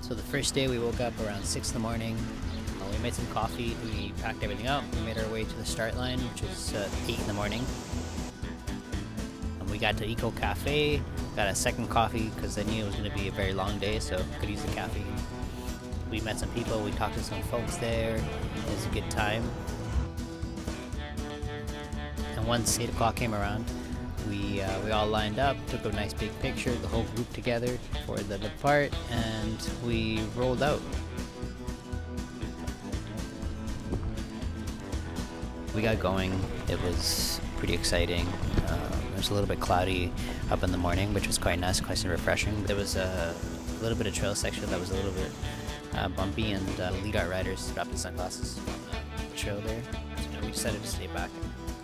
So the first day we woke up around 6 in the morning. We made some coffee, we packed everything up, we made our way to the start line, which is 8 in the morning. And we got to Eco Cafe, got a second coffee because I knew it was going to be a very long day, so I could use the caffeine. We met some people, we talked to some folks there, it was a good time. And once 8 o'clock came around, we all lined up, took a nice big picture, the whole group together for the depart, and we rolled out. We got going. It was pretty exciting. It was a little bit cloudy up in the morning, which was quite nice, quite refreshing. There was a little bit of trail section that was a little bit bumpy, and the lead art riders dropped the sunglasses on the trail there. So we decided to stay back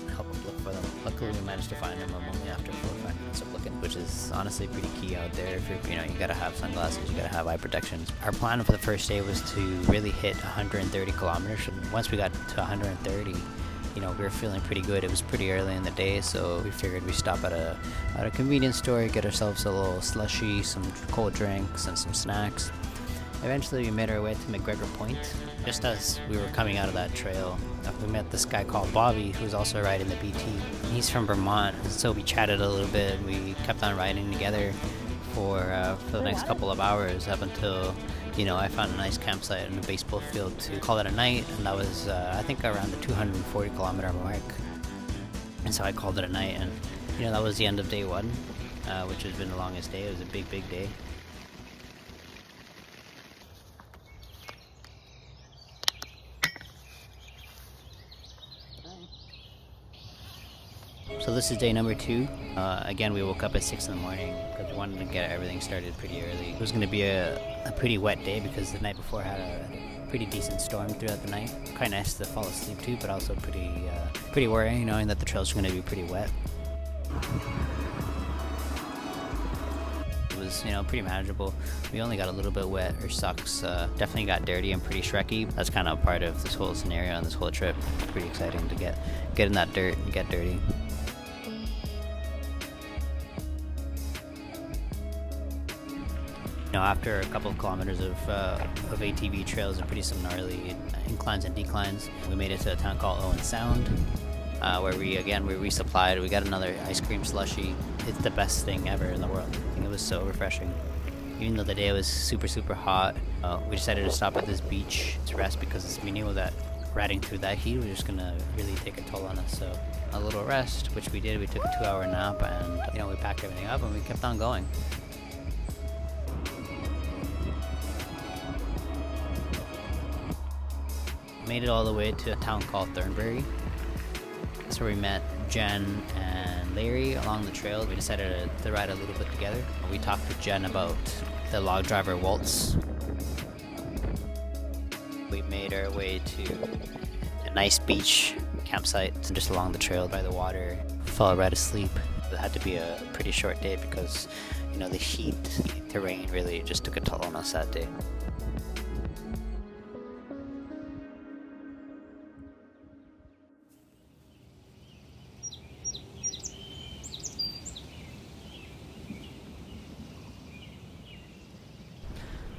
and help them look for them. Luckily, we managed to find them only after 4 or 5 minutes of looking, which is honestly pretty key out there. If you're, you gotta have sunglasses, you gotta have eye protection. Our plan for the first day was to really hit 130 kilometers. And once we got to 130, we were feeling pretty good. It was pretty early in the day, so we figured we'd stop at a convenience store, get ourselves a little slushy, some cold drinks, and some snacks. Eventually, we made our way to McGregor Point. Just as we were coming out of that trail, we met this guy called Bobby, who's also riding the BT. He's from Vermont, so we chatted a little bit. We kept on riding together for the next couple of hours up until I found a nice campsite in a baseball field to call it a night, and that was I think around the 240 kilometer mark. And so I called it a night, and that was the end of day one, which has been the longest day. It was a big day. So this is day number 2. Again, we woke up at 6 in the morning because we wanted to get everything started pretty early. It was going to be a pretty wet day because the night before had a pretty decent storm throughout the night. Quite nice to fall asleep to, but also pretty worrying knowing that the trails are going to be pretty wet. It was pretty manageable. We only got a little bit wet. Our socks definitely got dirty and pretty shrekky. That's kind of part of this whole scenario and this whole trip. It's pretty exciting to get in that dirt and get dirty. After a couple of kilometers of ATV trails and some gnarly inclines and declines, we made it to a town called Owen Sound, where we resupplied. We got another ice cream slushie. It's the best thing ever in the world. I think it was so refreshing. Even though the day was super hot, we decided to stop at this beach to rest because we knew that riding through that heat was just gonna really take a toll on us. So a little rest, which we did. We took a 2-hour nap, and we packed everything up and we kept on going. Made it all the way to a town called Thornbury. That's where we met Jen and Larry along the trail. We decided to ride a little bit together. We talked to Jen about the log driver waltz. We made our way to a nice beach campsite just along the trail by the water. Fell right asleep. It had to be a pretty short day because the heat, the rain really just took a toll on us that day.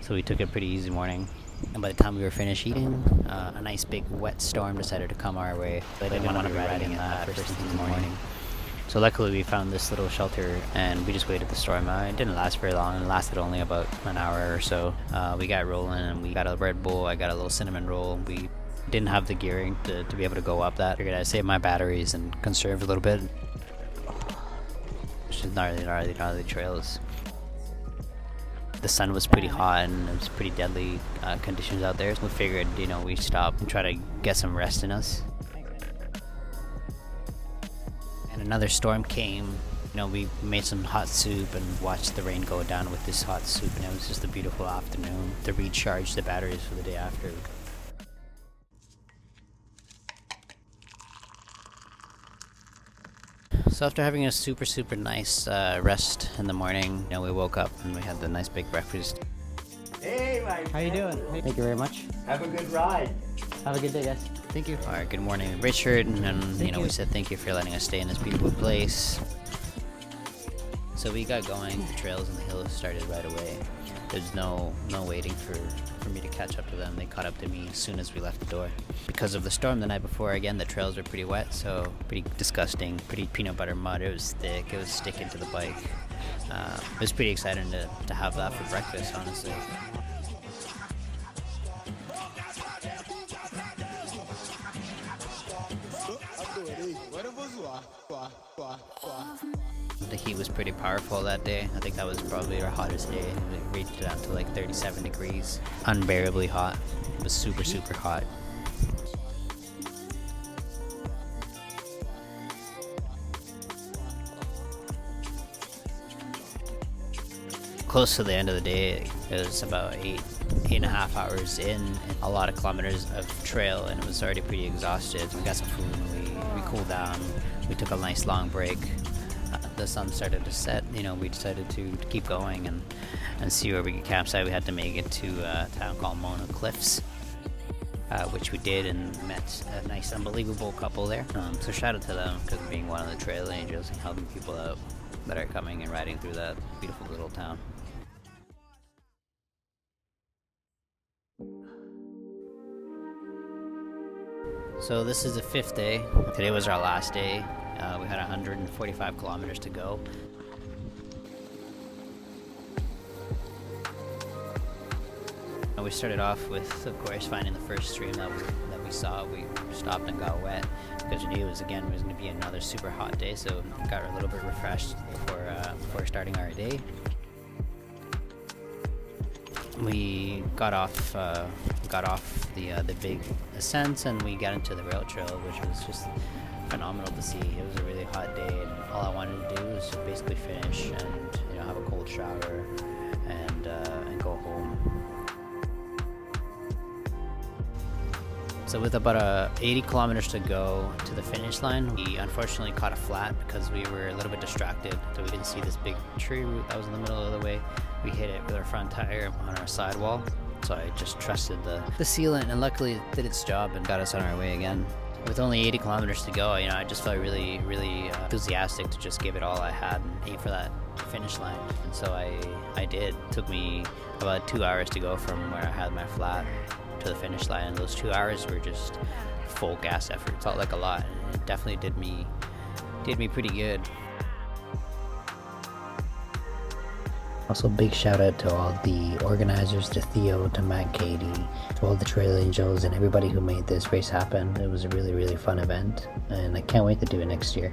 So we took a pretty easy morning, and by the time we were finished eating, a nice big wet storm decided to come our way. I didn't want to be riding in that first thing in the morning. So luckily we found this little shelter, and we just waited the storm out. It didn't last very long. It lasted only about an hour or so. We got rolling, and we got a Red Bull. I got a little cinnamon roll. We didn't have the gearing to be able to go up that. Figured I'd save my batteries and conserve a little bit. It's just gnarly trails. The sun was pretty hot and it was pretty deadly conditions out there. So we figured, we stop and try to get some rest in us. And another storm came. We made some hot soup and watched the rain go down with this hot soup, and it was just a beautiful afternoon to recharge the batteries for the day after. So after having a super nice rest in the morning, we woke up and we had the nice big breakfast. Hey, my How you doing? Thank you very much. Have a good ride. Have a good day, guys. Thank you. All right, good morning, Richard. And then, we said thank you for letting us stay in this beautiful place. So we got going. The trails and the hills started right away. There's no waiting for me to catch up to them. They caught up to me as soon as we left the door. Because of the storm the night before, again, the trails were pretty wet, so pretty disgusting, pretty peanut butter mud. It was thick, it was sticking to the bike. It was pretty exciting to have that for breakfast, honestly. The heat was pretty powerful that day. I think that was probably our hottest day. We reached down to like 37 degrees. Unbearably hot. It was super, super hot. Close to the end of the day, it was about 8.5 hours in, and a lot of kilometers of trail, and it was already pretty exhausted. We got some food, we cooled down, we took a nice long break. The sun started to set, we decided to keep going and see where we could campsite. We had to make it to a town called Mona Cliffs, which we did, and met a nice, unbelievable couple there. So shout out to them because being one of the trail angels and helping people out that are coming and riding through that beautiful little town. So this is the 5th day. Today was our last day. We had 145 kilometers to go. We started off with, of course, finding the first stream that we saw. We stopped and got wet because we knew it was going to be another super hot day, so we got a little bit refreshed before starting our day. We got off the big ascents, and we got into the rail trail, which was just phenomenal to see. It was a really hot day, and all I wanted to do was just basically finish and have a cold shower and go home. So with about 80 kilometers to go to the finish line, we unfortunately caught a flat because we were a little bit distracted, so we didn't see this big tree root that was in the middle of the way. We hit it with our front tire on our sidewall, so I just trusted the sealant, and luckily it did its job and got us on our way again. With only 80 kilometers to go, I just felt really, really enthusiastic to just give it all I had and aim for that finish line. And so I did. It took me about 2 hours to go from where I had my flat to the finish line, and those 2 hours were just full gas effort. It felt like a lot, and it definitely did me pretty good. Also, big shout out to all the organizers, to Theo, to Matt, Katie, to all the Trail Angels, and everybody who made this race happen. It was a really, really fun event, and I can't wait to do it next year.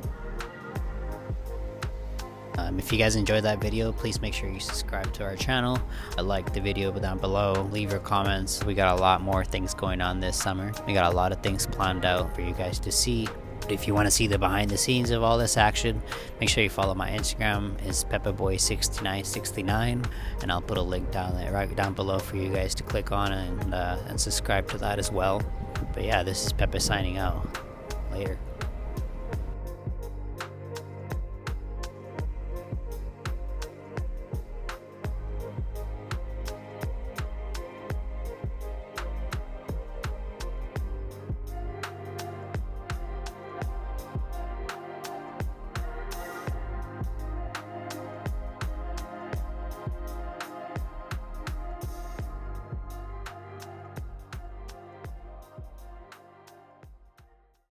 If you guys enjoyed that video, please make sure you subscribe to our channel. Like the video down below, leave your comments. We got a lot more things going on this summer. We got a lot of things planned out for you guys to see. If you want to see the behind the scenes of all this action, make sure you follow my Instagram. It's peppaboy6969, and I'll put a link right down below for you guys to click on and subscribe to that as well. But yeah, this is Peppa signing out. Later.